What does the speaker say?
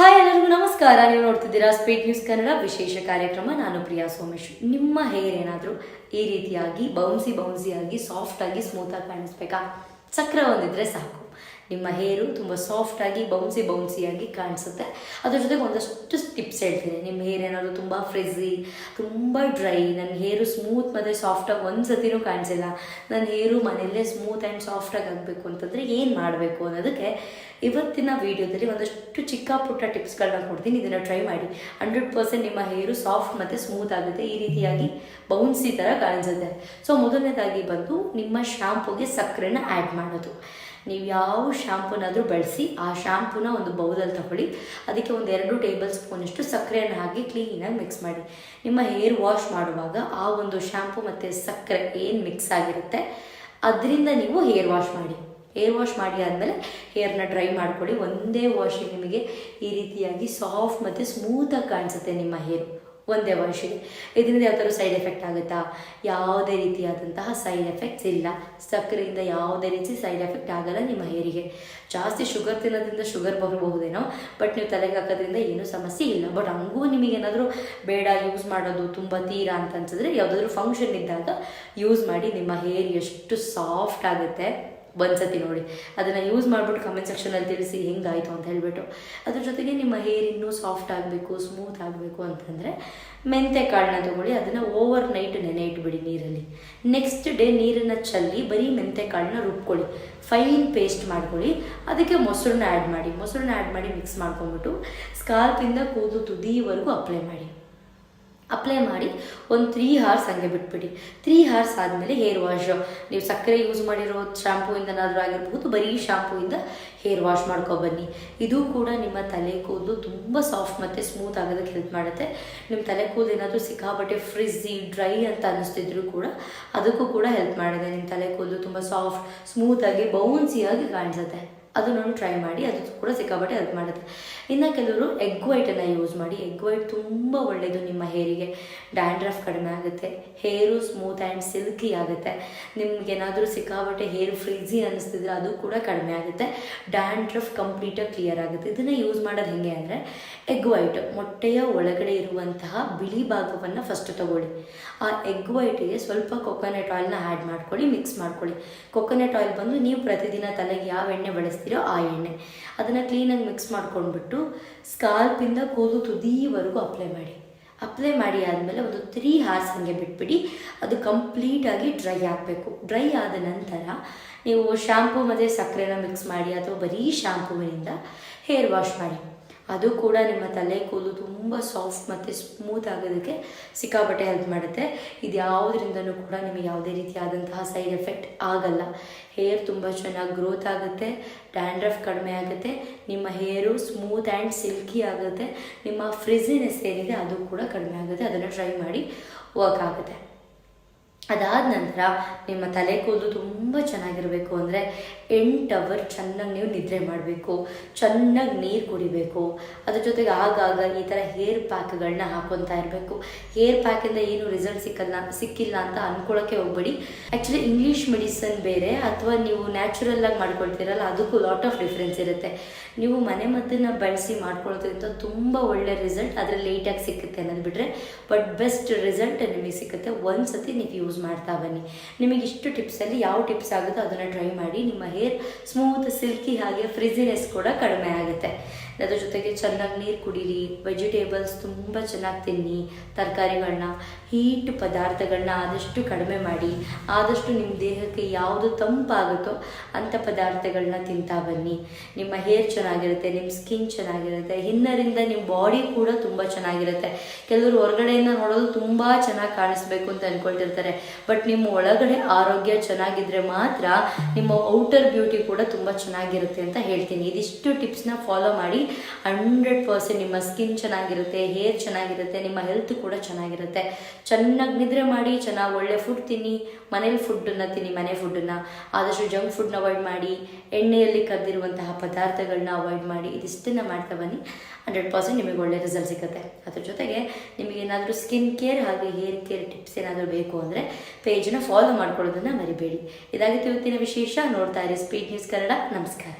Hi ಎಲ್ಲರಿಗೂ ನಮಸ್ಕಾರ. ನೀವು ನೋಡ್ತಿದ್ದೀರಾ ಸ್ಪೀಡ್ ನ್ಯೂಸ್ ಕನ್ನಡ ವಿಶೇಷ ಕಾರ್ಯಕ್ರಮ. ನಾನು ಪ್ರಿಯಾ ಸೋಮೇಶ್. ನಿಮ್ಮ ಹೇರ್ ಏನಾದರೂ ಈ ರೀತಿಯಾಗಿ ಬೌನ್ಸಿಯಾಗಿ ಸಾಫ್ಟಾಗಿ ಸ್ಮೂತಾಗಿ ಕಾಣಿಸ್ಬೇಕಾ? ಚಕ್ರ ಹೊಂದಿದ್ರೆ ಸಾಕು, ನಿಮ್ಮ ಹೇರು ತುಂಬ ಸಾಫ್ಟಾಗಿ ಬೌನ್ಸಿಯಾಗಿ ಕಾಣಿಸುತ್ತೆ. ಅದ್ರ ಜೊತೆಗೆ ಒಂದಷ್ಟು ಟಿಪ್ಸ್ ಹೇಳ್ತೀನಿ. ನಿಮ್ಮ ಹೇರ್ ಏನಾದರೂ ತುಂಬ ಫ್ರಿಝಿ, ತುಂಬ ಡ್ರೈ, ನನ್ನ ಹೇರು ಸ್ಮೂತ್ ಮತ್ತು ಸಾಫ್ಟಾಗಿ ಒಂದು ಸತಿನೂ ಕಾಣಿಸಿಲ್ಲ, ನನ್ನ ಹೇರು ಮನೆಯಲ್ಲೇ ಸ್ಮೂತ್ ಆ್ಯಂಡ್ ಸಾಫ್ಟಾಗಿ ಆಗಬೇಕು ಅಂತಂದರೆ ಏನು ಮಾಡಬೇಕು ಅನ್ನೋದಕ್ಕೆ ಇವತ್ತಿನ ವೀಡಿಯೋದಲ್ಲಿ ಒಂದಷ್ಟು ಚಿಕ್ಕ ಪುಟ್ಟ ಟಿಪ್ಸ್ಗಳನ್ನ ಕೊಡ್ತೀನಿ. ಇದನ್ನು ಟ್ರೈ ಮಾಡಿ. 100% ನಿಮ್ಮ ಹೇರು ಸಾಫ್ಟ್ ಮತ್ತು ಸ್ಮೂತ್ ಆಗುತ್ತೆ, ಈ ರೀತಿಯಾಗಿ ಬೌನ್ಸಿ ಥರ ಕಾಣಿಸುತ್ತೆ. ಸೊ ಮೊದಲನೇದಾಗಿ ಬಂದು ನಿಮ್ಮ ಶ್ಯಾಂಪೂಗೆ ಸಕ್ಕರೆನ ಆ್ಯಡ್ ಮಾಡೋದು. ನೀವು ಯಾವ ಶ್ಯಾಂಪೂನಾದರೂ ಬಳಸಿ ಆ ಶ್ಯಾಂಪೂನ ಒಂದು ಬೌಲಲ್ಲಿ ತಗೊಳ್ಳಿ, ಅದಕ್ಕೆ ಒಂದು 2 ಟೇಬಲ್ ಸ್ಪೂನಷ್ಟು ಸಕ್ಕರೆಯನ್ನು ಹಾಕಿ ಕ್ಲೀನಾಗಿ ಮಿಕ್ಸ್ ಮಾಡಿ. ನಿಮ್ಮ ಹೇರ್ ವಾಶ್ ಮಾಡುವಾಗ ಆ ಒಂದು ಶ್ಯಾಂಪೂ ಮತ್ತು ಸಕ್ಕರೆ ಏನು ಮಿಕ್ಸ್ ಆಗಿರುತ್ತೆ ಅದರಿಂದ ನೀವು ಹೇರ್ ವಾಶ್ ಮಾಡಿ. ಹೇರ್ ವಾಶ್ ಮಾಡಿ ಆದಮೇಲೆ ಹೇರ್ನ ಡ್ರೈ ಮಾಡ್ಕೊಳ್ಳಿ. ಒಂದೇ ವಾಶಿಗೆ ನಿಮಗೆ ಈ ರೀತಿಯಾಗಿ ಸಾಫ್ಟ್ ಮತ್ತು ಸ್ಮೂತಾಗಿ ಕಾಣಿಸುತ್ತೆ ನಿಮ್ಮ ಹೇರು, ಒಂದೇ ವಾಶಿಗೆ. ಇದರಿಂದ ಯಾವ ಥರ ಸೈಡ್ ಎಫೆಕ್ಟ್ ಆಗುತ್ತಾ? ಯಾವುದೇ ರೀತಿಯಾದಂತಹ ಸೈಡ್ ಎಫೆಕ್ಟ್ಸ್ ಇಲ್ಲ. ಸಕ್ಕರೆಯಿಂದ ಯಾವುದೇ ರೀತಿ ಸೈಡ್ ಎಫೆಕ್ಟ್ ಆಗಲ್ಲ ನಿಮ್ಮ ಹೇರಿಗೆ. ಜಾಸ್ತಿ ಶುಗರ್ ತಿನ್ನೋದ್ರಿಂದ ಶುಗರ್ ಬರಬಹುದೇನೋ, ಬಟ್ ನೀವು ತಲೆಗೆ ಹಾಕೋದ್ರಿಂದ ಏನೂ ಸಮಸ್ಯೆ ಇಲ್ಲ. ಬಟ್ ಹಂಗೂ ನಿಮಗೇನಾದರೂ ಬೇಡ ಯೂಸ್ ಮಾಡೋದು ತುಂಬ ತೀರಾ ಅಂತ ಅನ್ಸಿದ್ರೆ ಯಾವುದಾದ್ರೂ ಫಂಕ್ಷನ್ ಇದ್ದಾಗ ಯೂಸ್ ಮಾಡಿ. ನಿಮ್ಮ ಹೇರ್ ಎಷ್ಟು ಸಾಫ್ಟ್ ಆಗುತ್ತೆ ಒಂದ್ಸತಿ ನೋಡಿ. ಅದನ್ನು ಯೂಸ್ ಮಾಡಿಬಿಟ್ಟು ಕಮೆಂಟ್ ಸೆಕ್ಷನಲ್ಲಿ ತಿಳಿಸಿ ಹೆಂಗಾಯಿತು ಅಂತ ಹೇಳಿಬಿಟ್ಟು. ಅದ್ರ ಜೊತೆಗೆ ನಿಮ್ಮ ಹೇರ್ ಇನ್ನೂ ಸಾಫ್ಟ್ ಆಗಬೇಕು, ಸ್ಮೂತ್ ಆಗಬೇಕು ಅಂತಂದರೆ ಮೆಂತೆ ಕಾಳನ್ನ ತೊಗೊಳ್ಳಿ. ಅದನ್ನು ಓವರ್ ನೈಟ್ ನೆನೆ ಇಟ್ಬಿಡಿ ನೀರಲ್ಲಿ. ನೆಕ್ಸ್ಟ್ ಡೇ ನೀರನ್ನು ಚೆಲ್ಲಿ ಬರೀ ಮೆಂತೆ ಕಾಳನ್ನ ರುಬ್ಕೊಳ್ಳಿ, ಫೈನ್ ಪೇಸ್ಟ್ ಮಾಡ್ಕೊಳ್ಳಿ. ಅದಕ್ಕೆ ಮೊಸರನ್ನ ಆ್ಯಡ್ ಮಾಡಿ ಮಿಕ್ಸ್ ಮಾಡ್ಕೊಂಡ್ಬಿಟ್ಟು ಸ್ಕಾಲ್ಪಿಂದ ಕೂದಲು ತುದಿವರೆಗೂ ಅಪ್ಲೈ ಮಾಡಿ ಒಂದು 3 hours ಹಂಗೆ ಬಿಟ್ಬಿಡಿ. 3 hours ಆದಮೇಲೆ ಹೇರ್ ವಾಶ್, ನೀವು ಸಕ್ಕರೆ ಯೂಸ್ ಮಾಡಿರೋ ಶ್ಯಾಂಪೂಯಿಂದನಾದರೂ ಆಗಿರ್ಬೋದು, ಬರೀ ಶ್ಯಾಂಪೂಯಿಂದ ಹೇರ್ ವಾಶ್ ಮಾಡ್ಕೊಬನ್ನಿ. ಇದು ಕೂಡ ನಿಮ್ಮ ತಲೆ ಕೂದಲು ತುಂಬ ಸಾಫ್ಟ್ ಮತ್ತು ಸ್ಮೂತ್ ಆಗೋದಕ್ಕೆ ಹೆಲ್ಪ್ ಮಾಡುತ್ತೆ. ನಿಮ್ಮ ತಲೆ ಕೂದಲು ಏನಾದರೂ ಸಿಕ್ಕಾಪಟ್ಟೆ ಫ್ರಿಝಿ ಡ್ರೈ ಅಂತ ಅನ್ನಿಸ್ತಿದ್ರು ಕೂಡ ಅದಕ್ಕೂ ಕೂಡ ಹೆಲ್ಪ್ ಮಾಡುತ್ತೆ. ನಿಮ್ಮ ತಲೆ ಕೂದಲು ತುಂಬ ಸಾಫ್ಟ್ ಸ್ಮೂತಾಗಿ ಬೌನ್ಸಿಯಾಗಿ ಕಾಣಿಸುತ್ತೆ. ಅದನ್ನು ಟ್ರೈ ಮಾಡಿ, ಅದು ಕೂಡ ಸಿಕ್ಕಾಪಟ್ಟೆ ಹೆಲ್ಪ್ ಮಾಡುತ್ತೆ. ಇನ್ನು ಕೆಲವರು ಎಗ್ ವೈಟನ್ನು ಯೂಸ್ ಮಾಡಿ. ಎಗ್ ವೈಟ್ ತುಂಬ ಒಳ್ಳೆಯದು ನಿಮ್ಮ ಹೇರಿಗೆ. ಡ್ಯಾಂಡ್ರಫ್ ಕಡಿಮೆ ಆಗುತ್ತೆ, ಹೇರು ಸ್ಮೂತ್ ಆ್ಯಂಡ್ ಸಿಲ್ಕಿ ಆಗುತ್ತೆ. ನಿಮ್ಗೇನಾದರೂ ಸಿಕ್ಕಾಪಟ್ಟೆ ಹೇರ್ ಫ್ರೀಝಿ ಅನ್ನಿಸ್ತಿದ್ರೆ ಅದು ಕೂಡ ಕಡಿಮೆ ಆಗುತ್ತೆ. ಡ್ಯಾಂಡ್ರಫ್ ಕಂಪ್ಲೀಟಾಗಿ ಕ್ಲಿಯರ್ ಆಗುತ್ತೆ. ಇದನ್ನು ಯೂಸ್ ಮಾಡೋದು ಹೇಗೆ ಅಂದರೆ, ಎಗ್ ವೈಟ್, ಮೊಟ್ಟೆಯ ಒಳಗಡೆ ಇರುವಂತಹ ಬಿಳಿ ಭಾಗವನ್ನು ಫಸ್ಟ್ ತೊಗೊಳ್ಳಿ. ಆ ಎಗ್ ವೈಟಿಗೆ ಸ್ವಲ್ಪ ಕೊಕೊನಟ್ ಆಯಿಲ್ನ ಆ್ಯಡ್ ಮಾಡ್ಕೊಳ್ಳಿ, ಮಿಕ್ಸ್ ಮಾಡ್ಕೊಳ್ಳಿ. ಕೊಕೊನಟ್ ಆಯಿಲ್ ಬಂದು ನೀವು ಪ್ರತಿದಿನ ತಲೆಗೆ ಯಾವ ಎಣ್ಣೆ ಬಳಸ್ತೀರೋ ಆ ಎಣ್ಣೆ. ಅದನ್ನು ಕ್ಲೀನಾಗಿ ಮಿಕ್ಸ್ ಮಾಡ್ಕೊಂಡ್ಬಿಟ್ಟು ಸ್ಕಾಲ್ಪಿಂದ ಕೂದಲು ತುದಿವರೆಗೂ ಅಪ್ಲೈ ಮಾಡಿ ಆದಮೇಲೆ ಒಂದು 3 hours ಹಾಗೆ ಬಿಟ್ಬಿಡಿ. ಅದು ಕಂಪ್ಲೀಟಾಗಿ ಡ್ರೈ ಆಗಬೇಕು. ಡ್ರೈ ಆದ ನಂತರ ನೀವು ಶ್ಯಾಂಪೂ ಮತ್ತು ಸಕ್ಕರೆನ ಮಿಕ್ಸ್ ಮಾಡಿ ಅಥವಾ ಬರೀ ಶ್ಯಾಂಪೂವಿನಿಂದ ಹೇರ್ ವಾಶ್ ಮಾಡಿ. ಅದು ಕೂಡ ನಿಮ್ಮ ತಲೆ ಕೂದಲು ತುಂಬ ಸಾಫ್ಟ್ ಮತ್ತು ಸ್ಮೂತ್ ಆಗೋದಕ್ಕೆ ಸಿಕ್ಕಾಪಟ್ಟೆ ಹೆಲ್ಪ್ ಮಾಡುತ್ತೆ. ಇದು ಯಾವುದರಿಂದನೂ ಕೂಡ ನಿಮಗೆ ಯಾವುದೇ ರೀತಿಯಾದಂತಹ ಸೈಡ್ ಎಫೆಕ್ಟ್ ಆಗಲ್ಲ. ಹೇರ್ ತುಂಬ ಚೆನ್ನಾಗಿ ಗ್ರೋತ್ ಆಗುತ್ತೆ, ಡ್ಯಾಂಡ್ರಫ್ ಕಡಿಮೆ ಆಗುತ್ತೆ, ನಿಮ್ಮ ಹೇರು ಸ್ಮೂತ್ ಆ್ಯಂಡ್ ಸಿಲ್ಕಿ ಆಗುತ್ತೆ, ನಿಮ್ಮ ಫ್ರಿಝಿನೆಸ್ ಏನಿದೆ ಅದು ಕೂಡ ಕಡಿಮೆ ಆಗುತ್ತೆ. ಅದನ್ನು ಟ್ರೈ ಮಾಡಿ, ವರ್ಕ್ ಆಗುತ್ತೆ. ಅದಾದ ನಂತರ ನಿಮ್ಮ ತಲೆ ಕೂದಲು ತುಂಬ ಚೆನ್ನಾಗಿರಬೇಕು ಅಂದರೆ 8 hour ಚೆನ್ನಾಗಿ ನೀವು ನಿದ್ರೆ ಮಾಡಬೇಕು, ಚೆನ್ನಾಗಿ ನೀರು ಕುಡಿಬೇಕು. ಅದ್ರ ಜೊತೆಗೆ ಆಗಾಗ ಈ ಥರ ಹೇರ್ ಪ್ಯಾಕ್ಗಳನ್ನ ಹಾಕ್ಕೊತಾ ಇರಬೇಕು. ಹೇರ್ ಪ್ಯಾಕಿಂದ ಏನು ರಿಸಲ್ಟ್ ಸಿಕ್ಕಿಲ್ಲ ಅಂತ ಅಂದ್ಕೊಳ್ಳೋಕ್ಕೆ ಹೋಗ್ಬೇಡಿ. ಆ್ಯಕ್ಚುಲಿ ಇಂಗ್ಲೀಷ್ ಮೆಡಿಸನ್ ಬೇರೆ ಅಥವಾ ನೀವು ನ್ಯಾಚುರಲ್ಲಾಗಿ ಮಾಡ್ಕೊಳ್ತೀರಲ್ಲ, ಅದಕ್ಕೂ ಲಾಟ್ ಆಫ್ ಡಿಫ್ರೆನ್ಸ್ ಇರುತ್ತೆ. ನೀವು ಮನೆ ಮದ್ದನ್ನು ಬಳಸಿ ಮಾಡ್ಕೊಳ್ಳೋದ್ರಿಂದ ತುಂಬ ಒಳ್ಳೆ ರಿಸಲ್ಟ್ ಅದರಲ್ಲಿ ಲೇಟಾಗಿ ಸಿಕ್ಕುತ್ತೆ ಅನ್ನೋದು ಬಿಟ್ಟರೆ, ಬಟ್ ಬೆಸ್ಟ್ ರಿಸಲ್ಟ್ ನಿಮಗೆ ಸಿಗುತ್ತೆ. ಒಂದು ಸತಿ ನೀವು ಯೂಸ್ ಮಾಡ್ತಾ ಬನ್ನಿ. ನಿಮಗೆ ಇಷ್ಟು ಟಿಪ್ಸಲ್ಲಿ ಯಾವ ಟಿಪ್ಸ್ ಆಗುತ್ತೋ ಅದನ್ನು ಟ್ರೈ ಮಾಡಿ. ನಿಮ್ಮ ಹೇರ್ ಸ್ಮೂತ್ ಸಿಲ್ಕಿ ಹಾಗೆ ಫ್ರಿಝಿನೆಸ್ ಕೂಡ ಕಡಿಮೆ ಆಗುತ್ತೆ. ಅದ್ರ ಜೊತೆಗೆ ಚೆನ್ನಾಗಿ ನೀರು ಕುಡೀರಿ, ವೆಜಿಟೇಬಲ್ಸ್ ತುಂಬ ಚೆನ್ನಾಗಿ ತಿನ್ನಿ, ತರಕಾರಿಗಳನ್ನ, ಹೀಟ್ ಪದಾರ್ಥಗಳನ್ನ ಆದಷ್ಟು ಕಡಿಮೆ ಮಾಡಿ. ಆದಷ್ಟು ನಿಮ್ಮ ದೇಹಕ್ಕೆ ಯಾವುದು ತಂಪಾಗುತ್ತೋ ಅಂಥ ಪದಾರ್ಥಗಳನ್ನ ತಿಂತಾ ಬನ್ನಿ. ನಿಮ್ಮ ಹೇರ್ ಚೆನ್ನಾಗಿರುತ್ತೆ, ನಿಮ್ಮ ಸ್ಕಿನ್ ಚೆನ್ನಾಗಿರುತ್ತೆ, ಇನ್ನರಿಂದ ನಿಮ್ಮ ಬಾಡಿ ಕೂಡ ತುಂಬ ಚೆನ್ನಾಗಿರುತ್ತೆ. ಕೆಲವರು ಹೊರಗಡೆಯಿಂದ ನೋಡೋದು ತುಂಬ ಚೆನ್ನಾಗಿ ಕಾಣಿಸ್ಬೇಕು ಅಂತ ಅಂದ್ಕೊಳ್ತಿರ್ತಾರೆ, ಬಟ್ ನಿಮ್ಮ ಒಳಗಡೆ ಆರೋಗ್ಯ ಚೆನ್ನಾಗಿದ್ರೆ ಮಾತ್ರ ನಿಮ್ಮ ಔಟರ್ ಬ್ಯೂಟಿ ಕೂಡ ತುಂಬ ಚೆನ್ನಾಗಿರುತ್ತೆ ಅಂತ ಹೇಳ್ತೀನಿ. ಇದಿಷ್ಟು ಟಿಪ್ಸ್ನ ಫಾಲೋ ಮಾಡಿ. 100% ನಿಮ್ಮ ಸ್ಕಿನ್ ಚೆನ್ನಾಗಿರುತ್ತೆ, ಹೇರ್ ಚೆನ್ನಾಗಿರುತ್ತೆ, ನಿಮ್ಮ ಹೆಲ್ತ್ ಕೂಡ ಚೆನ್ನಾಗಿರುತ್ತೆ. ಚೆನ್ನಾಗಿ ನಿದ್ರೆ ಮಾಡಿ, ಚೆನ್ನಾಗಿ ಒಳ್ಳೆ ಫುಡ್ ತಿನ್ನಿ, ಮನೇಲಿ ಫುಡ್ಡನ್ನು ತಿನ್ನಿ, ಮನೆ ಫುಡ್ಡನ್ನು. ಆದಷ್ಟು ಜಂಕ್ ಫುಡ್ನ ಅವಾಯ್ಡ್ ಮಾಡಿ, ಎಣ್ಣೆಯಲ್ಲಿ ಕದ್ದಿರುವಂತಹ ಪದಾರ್ಥಗಳನ್ನ ಅವಾಯ್ಡ್ ಮಾಡಿ. ಇದಿಷ್ಟನ್ನು ಮಾಡ್ತಾ ಬನ್ನಿ. 100% ನಿಮಗೆ ಒಳ್ಳೆ ರಿಸಲ್ಟ್ ಸಿಗುತ್ತೆ. ಅದ್ರ ಜೊತೆಗೆ ನಿಮಗೇನಾದರೂ ಸ್ಕಿನ್ ಕೇರ್ ಹಾಗೆ ಹೇರ್ ಕೇರ್ ಟಿಪ್ಸ್ ಏನಾದರೂ ಬೇಕು ಅಂದರೆ ಪೇಜನ್ನ ಫಾಲೋ ಮಾಡ್ಕೊಳ್ಳೋದನ್ನು ಮರಿಬೇಡಿ. ಇದಾಗಿತ್ತು ಇವತ್ತಿನ ವಿಶೇಷ. ನೋಡ್ತಾ ಇರಿ ಸ್ಪೀಡ್ ನ್ಯೂಸ್ ಕನ್ನಡ. ನಮಸ್ಕಾರ.